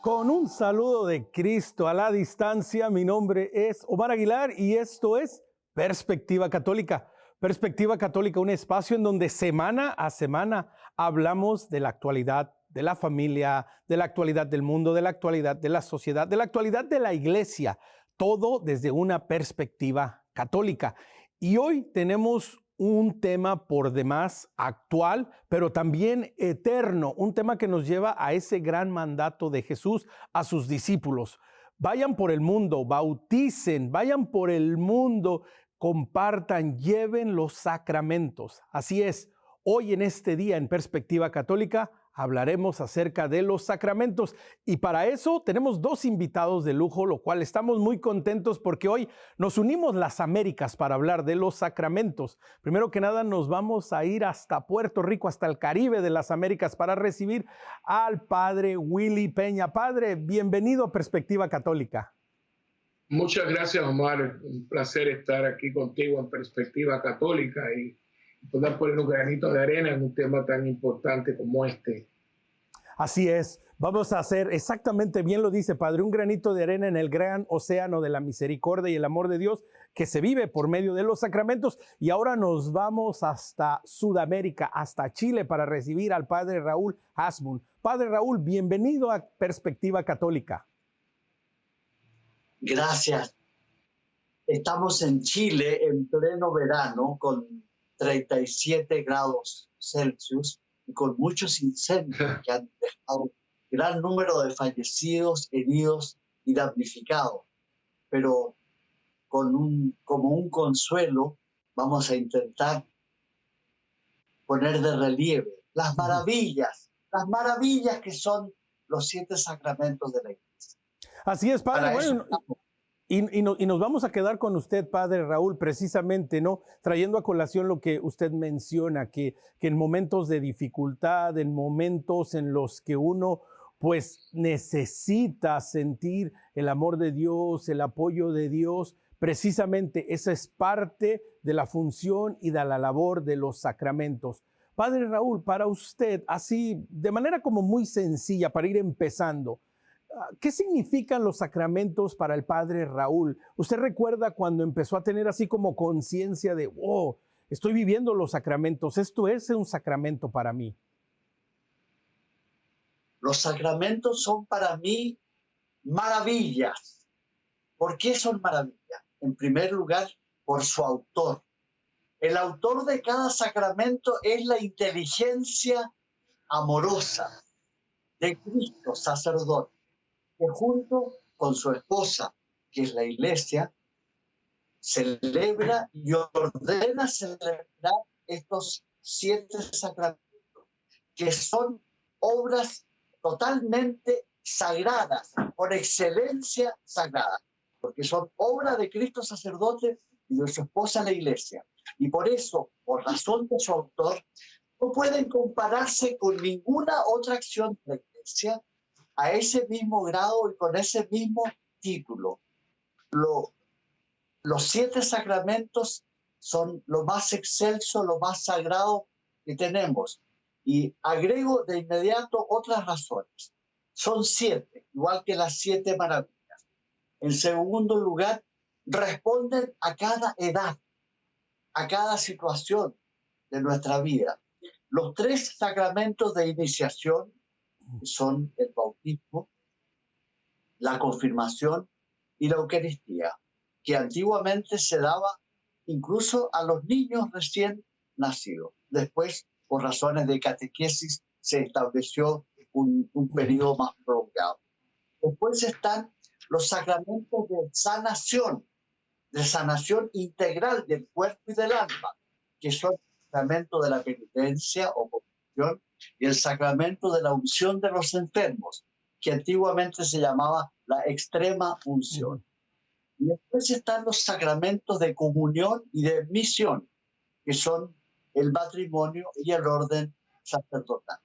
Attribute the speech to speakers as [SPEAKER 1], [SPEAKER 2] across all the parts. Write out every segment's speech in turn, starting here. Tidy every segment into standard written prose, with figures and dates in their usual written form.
[SPEAKER 1] Con un saludo de Cristo a la distancia, mi nombre es Omar Aguilar y esto es Perspectiva Católica. Perspectiva Católica, un espacio en donde semana a semana hablamos de la actualidad de la familia, de la actualidad del mundo, de la actualidad de la sociedad, de la actualidad de la iglesia, todo desde una perspectiva católica. Y hoy tenemos un tema por demás actual, pero también eterno, un tema que nos lleva a ese gran mandato de Jesús a sus discípulos. Vayan por el mundo, bauticen, vayan por el mundo, compartan, lleven los sacramentos. Así es, hoy en este día en Perspectiva Católica hablaremos acerca de los sacramentos y para eso tenemos dos invitados de lujo, lo cual estamos muy contentos porque hoy nos unimos las Américas para hablar de los sacramentos. Primero que nada nos vamos a ir hasta Puerto Rico, hasta el Caribe de las Américas para recibir al Padre Willy Peña. Padre, bienvenido a Perspectiva Católica.
[SPEAKER 2] Muchas gracias, Omar. Un placer estar aquí contigo en Perspectiva Católica y poder poner un granito de arena en un tema tan importante como este.
[SPEAKER 1] Así es, vamos a hacer exactamente, bien lo dice Padre, un granito de arena en el gran océano de la misericordia y el amor de Dios que se vive por medio de los sacramentos. Y ahora nos vamos hasta Sudamérica, hasta Chile, para recibir al Padre Raúl Hasmund. Padre Raúl, bienvenido a Perspectiva Católica.
[SPEAKER 3] Gracias. Estamos en Chile en pleno verano con 37 grados Celsius y con muchos incendios que han dejado gran número de fallecidos, heridos y damnificados. Pero como un consuelo vamos a intentar poner de relieve las maravillas que son los 7 sacramentos de la Iglesia.
[SPEAKER 1] Así es, Padre. Bueno, y nos vamos a quedar con usted, Padre Raúl, precisamente, ¿no? Trayendo a colación lo que usted menciona, que en momentos de dificultad, en momentos en los que uno pues necesita sentir el amor de Dios, el apoyo de Dios, precisamente esa es parte de la función y de la labor de los sacramentos. Padre Raúl, para usted, así de manera como muy sencilla, para ir empezando, ¿qué significan los sacramentos para el Padre Raúl? ¿Usted recuerda cuando empezó a tener así como conciencia de, oh, estoy viviendo los sacramentos, esto es un sacramento para mí?
[SPEAKER 3] Los sacramentos son para mí maravillas. ¿Por qué son maravillas? En primer lugar, por su autor. El autor de cada sacramento es la inteligencia amorosa de Cristo, sacerdote, que junto con su esposa, que es la Iglesia, celebra y ordena celebrar estos 7 sacramentos, que son obras totalmente sagradas, por excelencia sagradas, porque son obra de Cristo sacerdote y de su esposa la Iglesia. Y por eso, por razón de su autor, no pueden compararse con ninguna otra acción de la Iglesia a ese mismo grado y con ese mismo título. Los 7 sacramentos son lo más excelso, lo más sagrado que tenemos. Y agrego de inmediato otras razones. Son 7, igual que las 7 maravillas. En segundo lugar, responden a cada edad, a cada situación de nuestra vida. Los 3 sacramentos de iniciación son el bautismo, la confirmación y la Eucaristía, que antiguamente se daba incluso a los niños recién nacidos. Después, por razones de catequesis, se estableció un periodo más prolongado. Después están los sacramentos de sanación integral del cuerpo y del alma, que son el sacramento de la penitencia o confesión y el sacramento de la unción de los enfermos, que antiguamente se llamaba la extrema unción. Y después están los sacramentos de comunión y de misión, que son el matrimonio y el orden sacerdotal.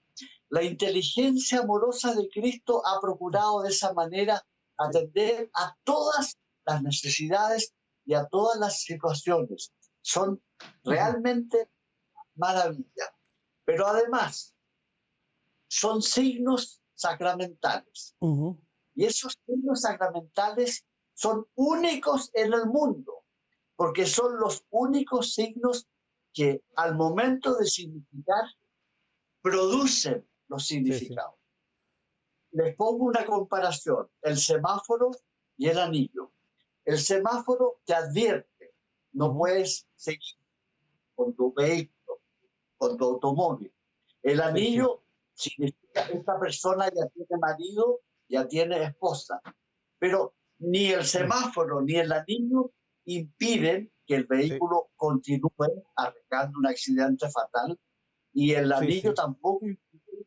[SPEAKER 3] La inteligencia amorosa de Cristo ha procurado de esa manera atender a todas las necesidades y a todas las situaciones. Son realmente maravillas. Pero además, son signos sacramentales. Y esos signos sacramentales son únicos en el mundo, porque son los únicos signos que al momento de significar producen los significados. Les pongo una comparación, el semáforo y el anillo. El semáforo te advierte, no puedes seguir con tu vehículo, con tu automóvil. El anillo significa que esta persona ya tiene marido, ya tiene esposa, pero ni el semáforo ni el anillo impiden que el vehículo continúe arriesgando un accidente fatal, y el anillo tampoco impide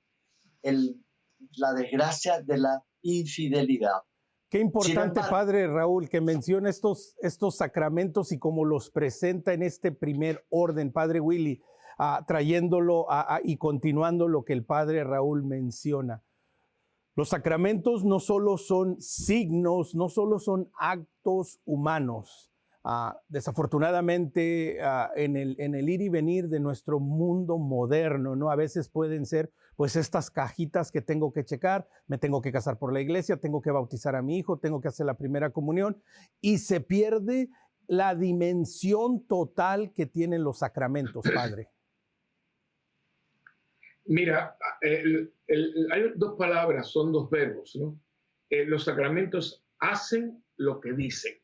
[SPEAKER 3] la desgracia de la infidelidad.
[SPEAKER 1] Qué importante,
[SPEAKER 3] embargo,
[SPEAKER 1] Padre Raúl, que menciona estos sacramentos y cómo los presenta en este primer orden, Padre Willy, trayéndolo y continuando lo que el Padre Raúl menciona. Los sacramentos no solo son signos, no solo son actos humanos. Desafortunadamente, en el ir y venir de nuestro mundo moderno, ¿no? A veces pueden ser pues estas cajitas que tengo que checar, me tengo que casar por la iglesia, tengo que bautizar a mi hijo, tengo que hacer la primera comunión, y se pierde la dimensión total que tienen los sacramentos, Padre.
[SPEAKER 2] Mira, hay dos palabras, son dos verbos, ¿no? Los sacramentos hacen lo que dicen,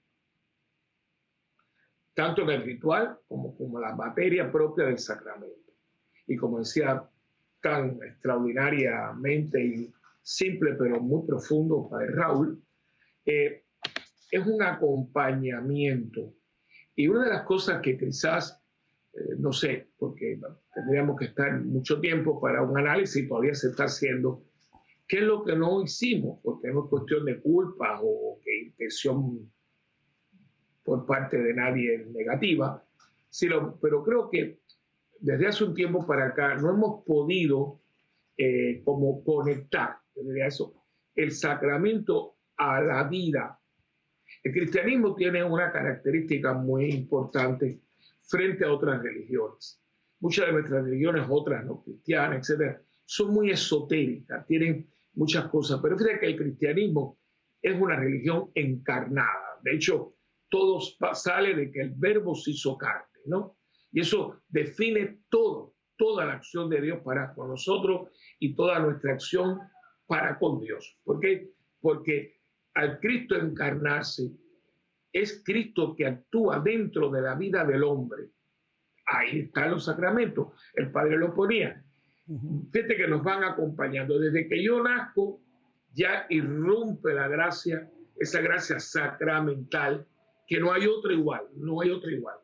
[SPEAKER 2] tanto en el ritual como la materia propia del sacramento. Y como decía tan extraordinariamente y simple, pero muy profundo, Padre Raúl, es un acompañamiento. Y una de las cosas que quizás, no sé, porque tendríamos que estar mucho tiempo para un análisis y todavía se está haciendo, ¿qué es lo que no hicimos? Porque no es cuestión de culpa o que intención por parte de nadie negativa, pero creo que desde hace un tiempo para acá no hemos podido como conectar, eso, el sacramento a la vida. El cristianismo tiene una característica muy importante frente a otras religiones. Muchas de nuestras religiones, otras no cristianas, etcétera, son muy esotéricas, tienen muchas cosas, pero fíjate que el cristianismo es una religión encarnada. De hecho, todo sale de que el verbo se hizo carne, ¿no? Y eso define toda la acción de Dios para con nosotros y toda nuestra acción para con Dios. ¿Por qué? Porque al Cristo encarnarse, es Cristo que actúa dentro de la vida del hombre. Ahí están los sacramentos. El Padre lo ponía. Fíjate que nos van acompañando. Desde que yo nazco, ya irrumpe la gracia, esa gracia sacramental, que no hay otra igual, no hay otra igual.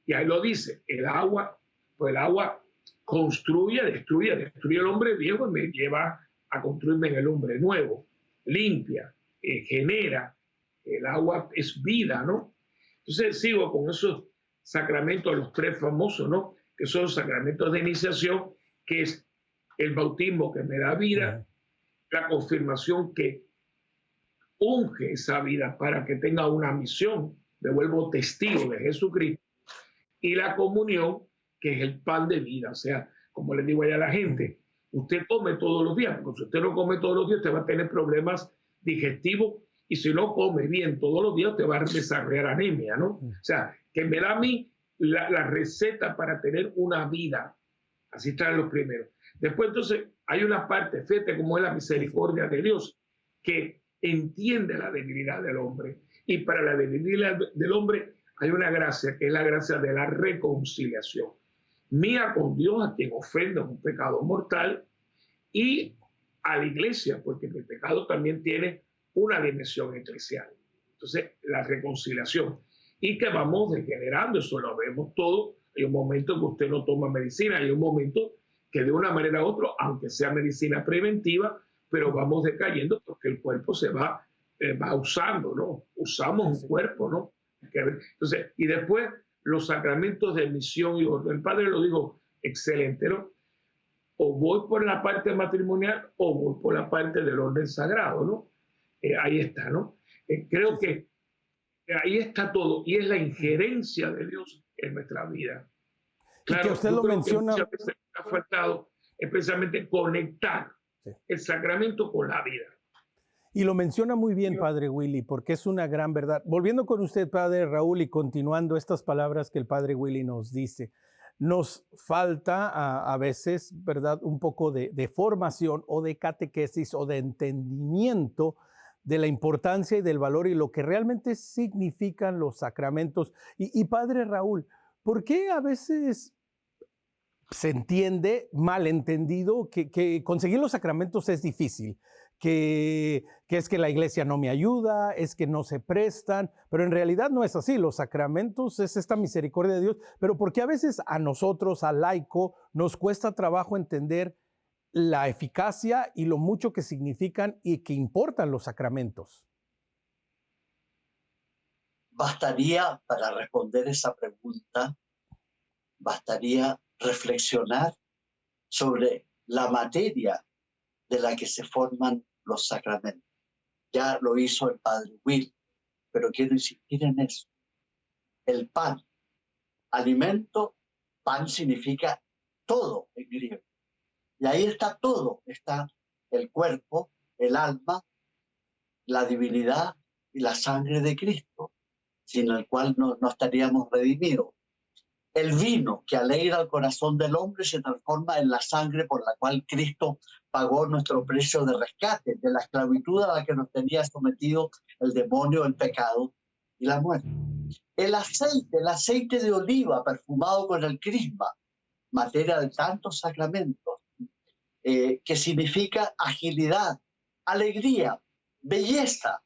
[SPEAKER 2] Y ahí lo dice, el agua, pues el agua construye, destruye el hombre viejo y me lleva a construirme en el hombre nuevo, limpia, genera, el agua es vida, ¿no? Entonces sigo con esos sacramentos, los tres famosos, ¿no? Que son los sacramentos de iniciación, que es el bautismo que me da vida, la confirmación que unge esa vida para que tenga una misión, me vuelvo testigo de Jesucristo, y la comunión, que es el pan de vida. O sea, como le digo allá a la gente, usted come todos los días, porque si usted no come todos los días, usted va a tener problemas digestivos, y si no come bien todos los días, usted va a desarrollar anemia, ¿no? O sea, que me da a mí la receta para tener una vida. Así están los primeros. Después, entonces, hay una parte, fíjate cómo es la misericordia de Dios, que entiende la debilidad del hombre. Y para la debilidad del hombre hay una gracia, que es la gracia de la reconciliación mía con Dios, a quien ofende un pecado mortal, y a la iglesia, porque el pecado también tiene una dimensión eclesial. Entonces, la reconciliación. Y que vamos degenerando, eso lo vemos todo. Hay un momento que usted no toma medicina, hay un momento que de una manera u otra, aunque sea medicina preventiva, pero vamos decayendo porque el cuerpo se va usando, ¿no? Usamos un cuerpo, ¿no? Entonces, y después los sacramentos de misión y orden. El Padre lo dijo excelente, ¿no? O voy por la parte matrimonial o voy por la parte del orden sagrado, ¿no? Ahí está, ¿no? Creo que ahí está todo, y es la injerencia de Dios en nuestra vida.
[SPEAKER 1] Claro, y que usted lo menciona.
[SPEAKER 2] Que muchas veces ha faltado es precisamente conectar el sacramento con la vida.
[SPEAKER 1] Y lo menciona muy bien, Padre Willy, porque es una gran verdad. Volviendo con usted, Padre Raúl, y continuando estas palabras que el Padre Willy nos dice, nos falta a veces, ¿verdad?, un poco de formación o de catequesis o de entendimiento de la importancia y del valor y lo que realmente significan los sacramentos. Y Padre Raúl, ¿por qué a veces se entiende, malentendido, que conseguir los sacramentos es difícil? Que es que la iglesia no me ayuda, es que no se prestan, pero en realidad no es así. Los sacramentos es esta misericordia de Dios, pero porque a veces a nosotros, al laico, nos cuesta trabajo entender la eficacia y lo mucho que significan y que importan los sacramentos.
[SPEAKER 3] Bastaría, para responder esa pregunta, bastaría reflexionar sobre la materia de la que se forman los sacramentos. Ya lo hizo el Padre Will, pero quiero insistir en eso. El pan, alimento, pan significa todo en griego. Y ahí está todo. Está el cuerpo, el alma, la divinidad y la sangre de Cristo, sin el cual no estaríamos redimidos. El vino que alegra el corazón del hombre se transforma en la sangre por la cual Cristo pagó nuestro precio de rescate, de la esclavitud a la que nos tenía sometido el demonio, el pecado y la muerte. El aceite de oliva perfumado con el crisma, materia de tantos sacramentos, que significa agilidad, alegría, belleza,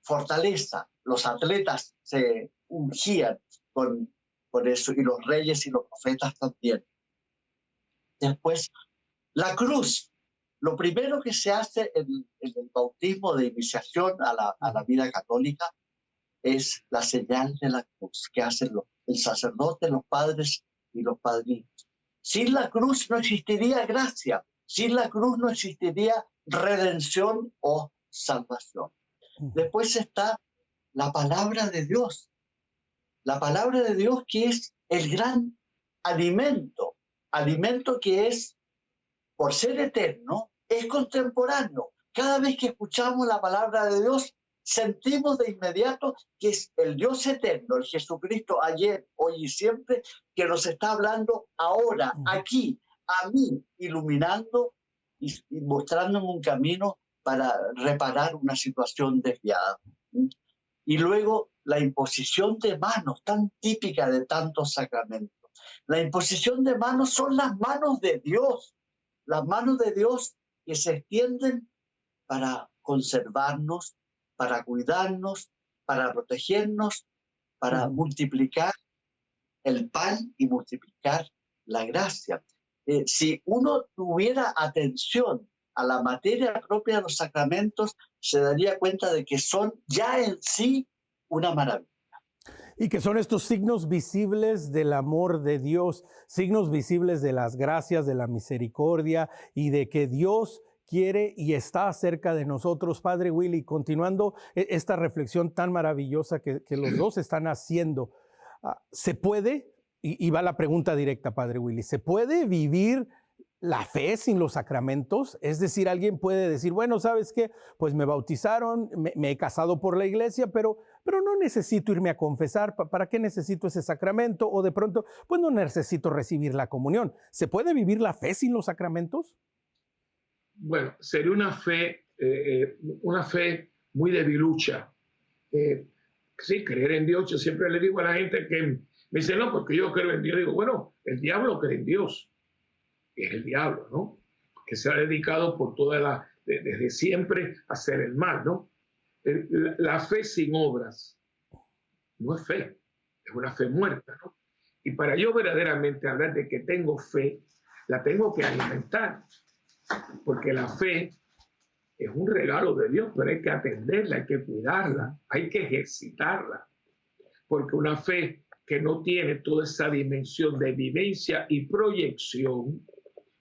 [SPEAKER 3] fortaleza. Los atletas se ungían con eso, y los reyes y los profetas también. Después, la cruz. Lo primero que se hace en el bautismo de iniciación a la vida católica es la señal de la cruz que hacen el sacerdote, los padres y los padrinos. Sin la cruz no existiría gracia, sin la cruz no existiría redención o salvación. Después está la palabra de Dios. La palabra de Dios, que es el gran alimento que es, por ser eterno, es contemporáneo. Cada vez que escuchamos la palabra de Dios, sentimos de inmediato que es el Dios eterno, el Jesucristo ayer, hoy y siempre, que nos está hablando ahora, aquí, a mí, iluminando y mostrándome un camino para reparar una situación desviada. Y luego la imposición de manos, tan típica de tantos sacramentos. La imposición de manos son las manos de Dios que se extienden para conservarnos, para cuidarnos, para protegernos, para multiplicar el pan y multiplicar la gracia. Si uno tuviera atención a la materia propia de los sacramentos, se daría cuenta de que son ya en sí una maravilla.
[SPEAKER 1] Y que son estos signos visibles del amor de Dios, signos visibles de las gracias, de la misericordia y de que Dios quiere y está cerca de nosotros. Padre Willy, continuando esta reflexión tan maravillosa que los dos están haciendo, ¿se puede? Y va la pregunta directa, Padre Willy, ¿se puede vivir la fe sin los sacramentos? Es decir, alguien puede decir, bueno, ¿sabes qué? Pues me bautizaron, me he casado por la iglesia, pero no necesito irme a confesar. ¿Para qué necesito ese sacramento? O de pronto, pues no necesito recibir la comunión. ¿Se puede vivir la fe sin los sacramentos?
[SPEAKER 2] Bueno, sería una fe muy debilucha. Sí, creer en Dios. Yo siempre le digo a la gente que me dice, no, porque yo creo en Dios. Digo, bueno, el diablo cree en Dios. Es el diablo, ¿no? Que se ha dedicado desde siempre a hacer el mal, ¿no? La fe sin obras no es fe, es una fe muerta, ¿no? Y para yo verdaderamente hablar de que tengo fe, la tengo que alimentar, porque la fe es un regalo de Dios, pero hay que atenderla, hay que cuidarla, hay que ejercitarla, porque una fe que no tiene toda esa dimensión de vivencia y proyección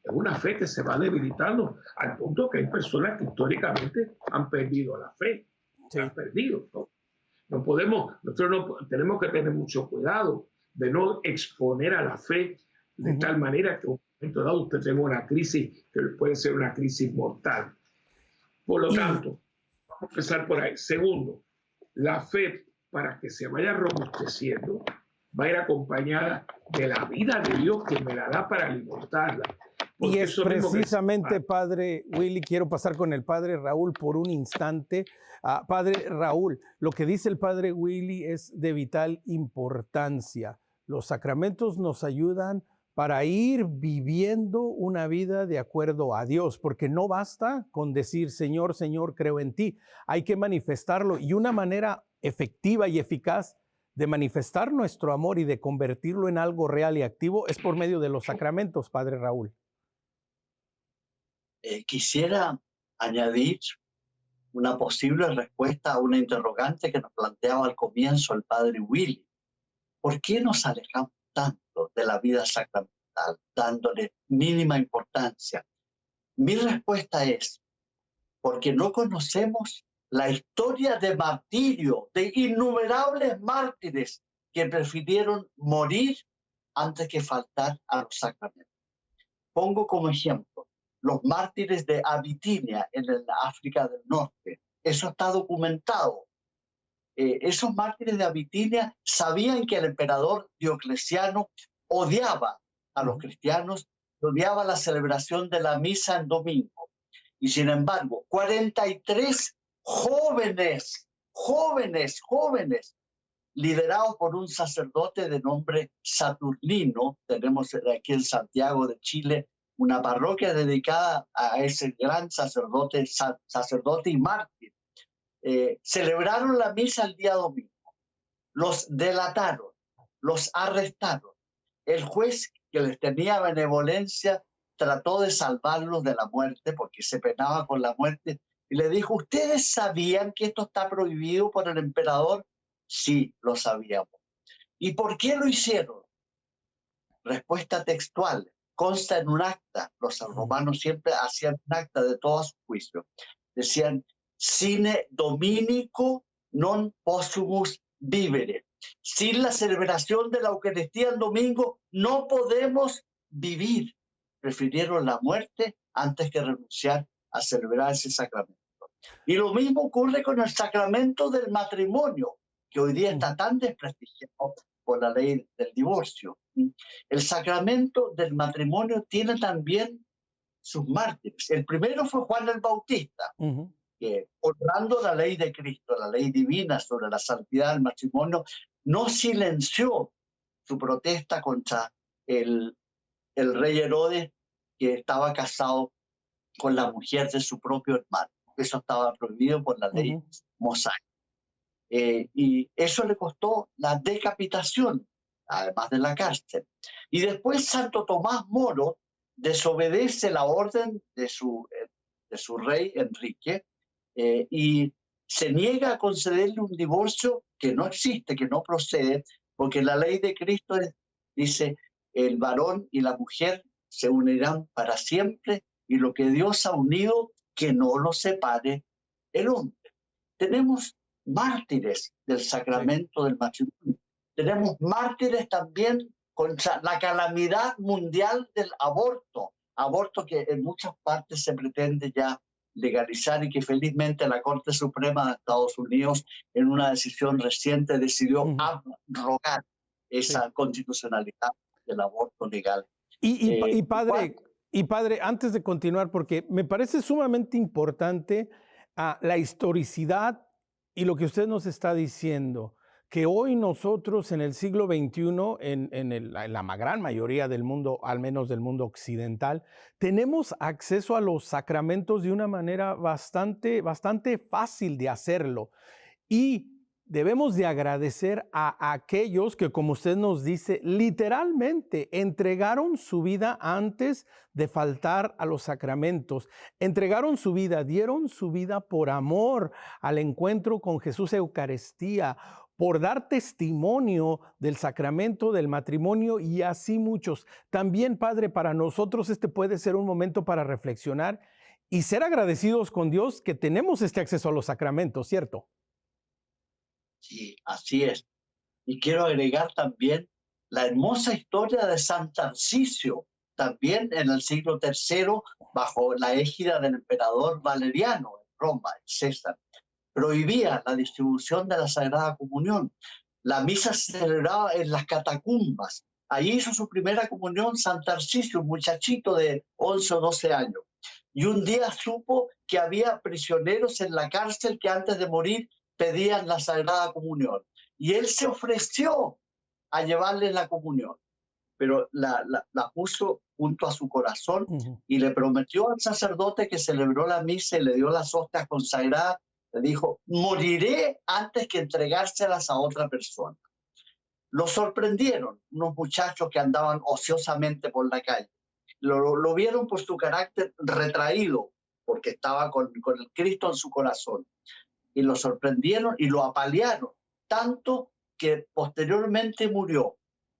[SPEAKER 2] es una fe que se va debilitando al punto que hay personas que históricamente han perdido la fe. Sí. Han perdido, ¿no? Nosotros tenemos que tener mucho cuidado de no exponer a la fe de tal manera que en un momento dado usted tenga una crisis que puede ser una crisis mortal. Por lo tanto, a empezar por ahí. Segundo, la fe, para que se vaya robusteciendo, va a ir acompañada de la vida de Dios que me la da para alimentarla.
[SPEAKER 1] Y es precisamente, Padre Willy, quiero pasar con el Padre Raúl por un instante. Padre Raúl, lo que dice el Padre Willy es de vital importancia. Los sacramentos nos ayudan para ir viviendo una vida de acuerdo a Dios, porque no basta con decir, Señor, Señor, creo en ti. Hay que manifestarlo, y una manera efectiva y eficaz de manifestar nuestro amor y de convertirlo en algo real y activo es por medio de los sacramentos, Padre Raúl.
[SPEAKER 3] Quisiera añadir una posible respuesta a una interrogante que nos planteaba al comienzo el Padre Willy. ¿Por qué nos alejamos tanto de la vida sacramental, dándole mínima importancia? Mi respuesta es porque no conocemos la historia de martirio de innumerables mártires que prefirieron morir antes que faltar a los sacramentos. Pongo como ejemplo los mártires de Abitinia en la África del Norte. Eso está documentado. Esos mártires de Abitinia sabían que el emperador Diocleciano odiaba a los cristianos, odiaba la celebración de la misa en domingo. Y sin embargo, 43 jóvenes, liderados por un sacerdote de nombre Saturnino. Tenemos aquí en Santiago de Chile una parroquia dedicada a ese gran sacerdote y mártir. Celebraron la misa el día domingo. Los delataron, los arrestaron. El juez, que les tenía benevolencia, trató de salvarlos de la muerte porque se penaba con la muerte y le dijo, ¿ustedes sabían que esto está prohibido por el emperador? Sí, lo sabíamos. ¿Y por qué lo hicieron? Respuesta textual, consta en un acta. Los romanos siempre hacían un acta de todos sus juicios. Decían, sine dominico non possumus vivere. Sin la celebración de la Eucaristía en domingo no podemos vivir. Prefirieron la muerte antes que renunciar a celebrar ese sacramento. Y lo mismo ocurre con el sacramento del matrimonio, que hoy día está tan desprestigiado por la ley del divorcio. El sacramento del matrimonio tiene también sus mártires. El primero fue Juan el Bautista, que honrando la ley de Cristo, la ley divina sobre la santidad del matrimonio, no silenció su protesta contra el rey Herodes, que estaba casado con la mujer de su propio hermano. Eso estaba prohibido por la ley mosaica. Y eso le costó la decapitación, además de la cárcel. Y después Santo Tomás Moro desobedece la orden de su rey Enrique y se niega a concederle un divorcio que no existe, que no procede, porque la ley de Cristo dice, el varón y la mujer se unirán para siempre y lo que Dios ha unido, que no lo separe el hombre. Tenemos mártires del sacramento del matrimonio. Tenemos mártires también contra la calamidad mundial del aborto. Aborto que en muchas partes se pretende ya legalizar y que felizmente la Corte Suprema de Estados Unidos en una decisión reciente decidió abrogar esa constitucionalidad del aborto legal.
[SPEAKER 1] Y padre, antes de continuar, porque me parece sumamente importante la historicidad y lo que usted nos está diciendo, que hoy nosotros en el siglo XXI, en la gran mayoría del mundo, al menos del mundo occidental, tenemos acceso a los sacramentos de una manera bastante fácil de hacerlo. Y debemos de agradecer a aquellos que, como usted nos dice, literalmente entregaron su vida antes de faltar a los sacramentos. Entregaron su vida, dieron su vida por amor al encuentro con Jesús Eucaristía, por dar testimonio del sacramento del matrimonio y así muchos. También, Padre, para nosotros este puede ser un momento para reflexionar y ser agradecidos con Dios que tenemos este acceso a los sacramentos, ¿cierto?
[SPEAKER 3] Sí, así es. Y quiero agregar también la hermosa historia de San Tarcisio, también en el siglo III, bajo la égida del emperador Valeriano en Roma, César. prohibía la distribución de la Sagrada Comunión. La misa se celebraba en las catacumbas. Allí hizo su primera comunión San Tarcisio, un muchachito de 11 o 12 años. Y un día supo que había prisioneros en la cárcel que antes de morir pedían la Sagrada Comunión. Y él se ofreció a llevarles la comunión, pero la puso junto a su corazón y le prometió al sacerdote que celebró la misa y le dio las hostias consagradas. Le dijo, moriré antes que entregárselas a otra persona. Lo sorprendieron unos muchachos que andaban ociosamente por la calle. Lo vieron por su carácter retraído, porque estaba con el Cristo en su corazón. Y lo sorprendieron y lo apalearon, tanto que posteriormente murió.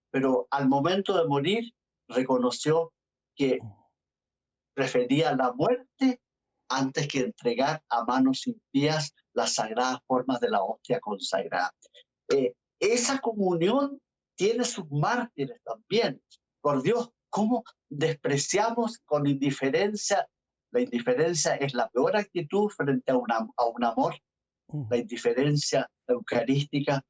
[SPEAKER 3] Pero al momento de morir, reconoció que prefería la muerte antes que entregar a manos impías las sagradas formas de la hostia consagrada. Esa comunión tiene sus mártires también. Por Dios, ¿cómo despreciamos con indiferencia? La indiferencia es la peor actitud frente a un amor. La indiferencia eucarística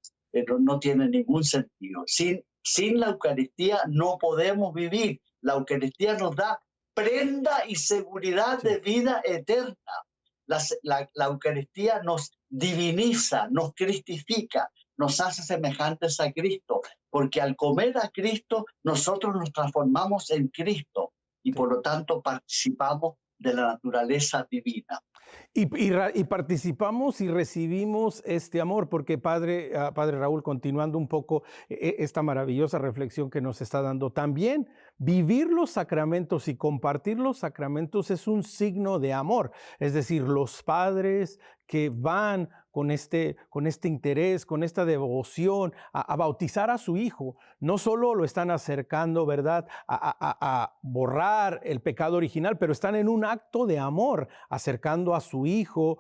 [SPEAKER 3] no tiene ningún sentido. Sin la Eucaristía no podemos vivir. La Eucaristía nos da prenda y seguridad de vida eterna. La Eucaristía nos diviniza, nos cristifica, nos hace semejantes a Cristo, porque al comer a Cristo nosotros nos transformamos en Cristo y por lo tanto participamos de la naturaleza divina.
[SPEAKER 1] Y participamos y recibimos este amor, porque Padre Raúl, continuando un poco esta maravillosa reflexión que nos está dando, también vivir los sacramentos y compartir los sacramentos es un signo de amor. Es decir, los padres que van con este interés, con esta devoción a bautizar a su hijo, no solo lo están acercando, ¿verdad?, a borrar el pecado original, pero están en un acto de amor, acercando a su hijo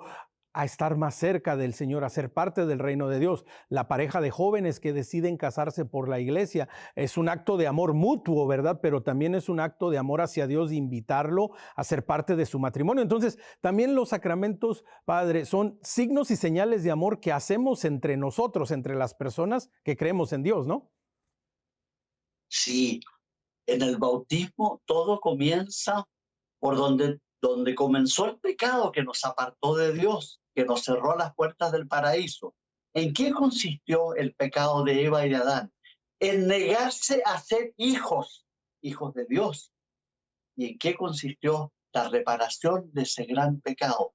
[SPEAKER 1] a estar más cerca del Señor, a ser parte del reino de Dios. La pareja de jóvenes que deciden casarse por la iglesia es un acto de amor mutuo, ¿verdad? Pero también es un acto de amor hacia Dios, de invitarlo a ser parte de su matrimonio. Entonces, también los sacramentos, Padre, son signos y señales de amor que hacemos entre nosotros, entre las personas que creemos en Dios, ¿no?
[SPEAKER 3] Sí, en el bautismo todo comienza por donde comenzó el pecado que nos apartó de Dios, que nos cerró las puertas del paraíso. ¿En qué consistió el pecado de Eva y de Adán? En negarse a ser hijos de Dios. ¿Y en qué consistió la reparación de ese gran pecado?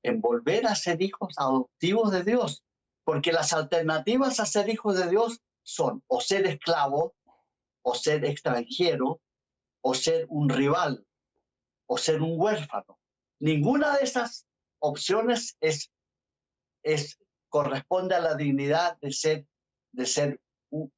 [SPEAKER 3] En volver a ser hijos adoptivos de Dios. Porque las alternativas a ser hijos de Dios son o ser esclavo, o ser extranjero, o ser un rival, o ser un huérfano. Ninguna de esas opciones corresponde a la dignidad de ser un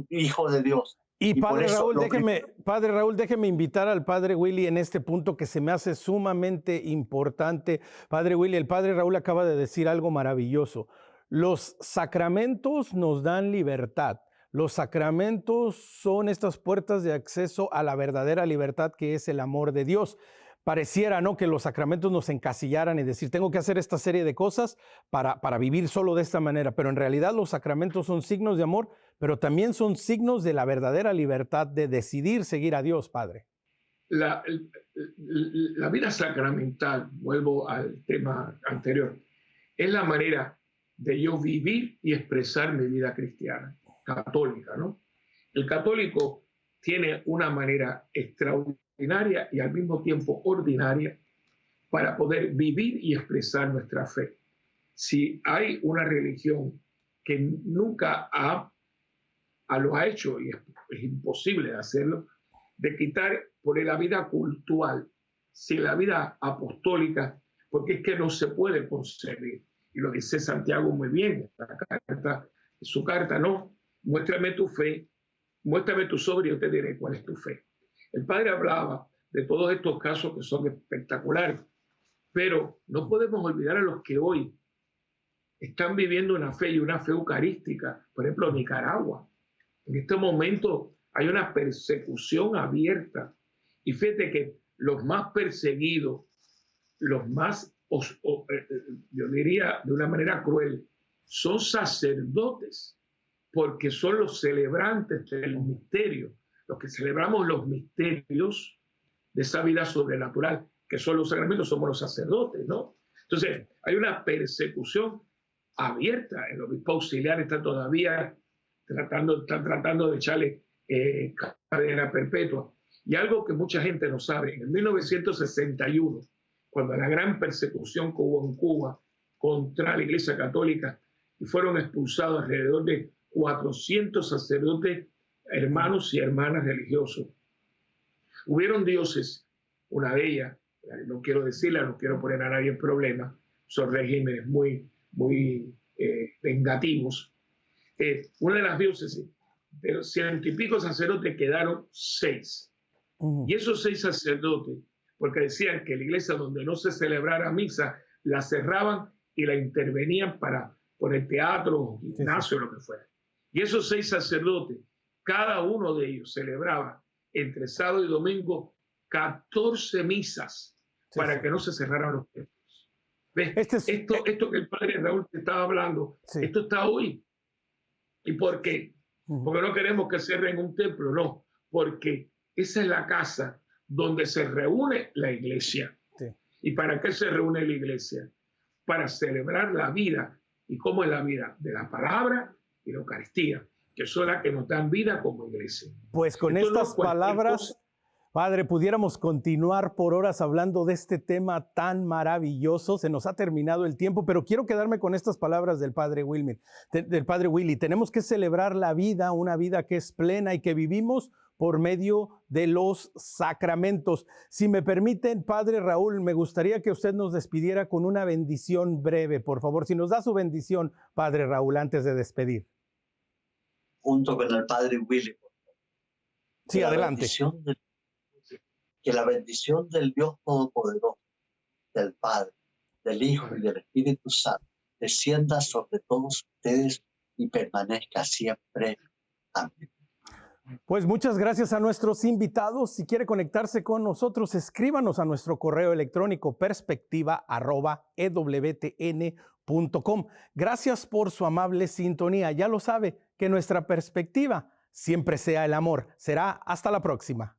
[SPEAKER 3] hijo de Dios.
[SPEAKER 1] Y Padre Raúl, déjeme invitar al Padre Willy en este punto que se me hace sumamente importante. Padre Willy, el Padre Raúl acaba de decir algo maravilloso. Los sacramentos nos dan libertad. Los sacramentos son estas puertas de acceso a la verdadera libertad que es el amor de Dios. Pareciera, ¿no?, que los sacramentos nos encasillaran y decir, tengo que hacer esta serie de cosas para vivir solo de esta manera. Pero en realidad los sacramentos son signos de amor, pero también son signos de la verdadera libertad de decidir seguir a Dios, Padre.
[SPEAKER 2] La vida sacramental, vuelvo al tema anterior, es la manera de yo vivir y expresar mi vida cristiana, católica, ¿no? El católico tiene una manera extraordinaria y al mismo tiempo ordinaria para poder vivir y expresar nuestra fe. Si hay una religión que nunca lo ha hecho, y es imposible hacerlo, de quitar por la vida cultural, sin la vida apostólica, porque es que no se puede concebir. Y lo dice Santiago muy bien, su carta, ¿no? Muéstrame tu fe, muéstrame tu sobre y yo te diré cuál es tu fe. El padre hablaba de todos estos casos que son espectaculares, pero no podemos olvidar a los que hoy están viviendo una fe y una fe eucarística. Por ejemplo, Nicaragua. En este momento hay una persecución abierta. Y fíjate que los más perseguidos, los más yo diría de una manera cruel, son sacerdotes, porque son los celebrantes del misterio, los que celebramos los misterios de esa vida sobrenatural, que son los sacramentos, somos los sacerdotes, ¿no? Entonces, hay una persecución abierta. El obispo auxiliar está todavía están tratando de echarle cadena perpetua. Y algo que mucha gente no sabe, en 1961, cuando la gran persecución que hubo en Cuba contra la Iglesia Católica, y fueron expulsados alrededor de 400 sacerdotes, hermanos y hermanas religiosos. Hubieron dioses, una de ellas, no quiero decirla, no quiero poner a nadie en problemas, son regímenes muy vengativos. Una de las diócesis, de los 100 y pico sacerdotes, quedaron 6. Y esos 6 sacerdotes, porque decían que la iglesia donde no se celebrara misa, la cerraban y la intervenían para poner teatro, gimnasio, lo que fuera. Y esos 6 sacerdotes, cada uno de ellos celebraba entre sábado y domingo 14 misas para que no se cerraran los templos. ¿Ves? Esto que el padre Raúl te estaba hablando, esto está hoy. ¿Y por qué? Porque no queremos que cierren un templo, no, porque esa es la casa donde se reúne la iglesia. ¿Y para qué se reúne la iglesia? Para celebrar la vida. ¿Y cómo es la vida? De la palabra y la Eucaristía, que son las que nos dan vida como iglesia.
[SPEAKER 1] Pues con estas palabras, Padre, pudiéramos continuar por horas hablando de este tema tan maravilloso. Se nos ha terminado el tiempo, pero quiero quedarme con estas palabras del Padre Willy. Tenemos que celebrar la vida, una vida que es plena y que vivimos por medio de los sacramentos. Si me permiten, Padre Raúl, me gustaría que usted nos despidiera con una bendición breve, por favor. Si nos da su bendición, Padre Raúl, antes de despedir.
[SPEAKER 3] Junto con el Padre Willy.
[SPEAKER 1] Sí, adelante.
[SPEAKER 3] Que la bendición del Dios Todopoderoso, del Padre, del Hijo y del Espíritu Santo descienda sobre todos ustedes y permanezca siempre. Amén.
[SPEAKER 1] Pues muchas gracias a nuestros invitados. Si quiere conectarse con nosotros, escríbanos a nuestro correo electrónico perspectiva@ewtn.com. Gracias por su amable sintonía. Ya lo sabe, que nuestra perspectiva siempre sea el amor. Será hasta la próxima.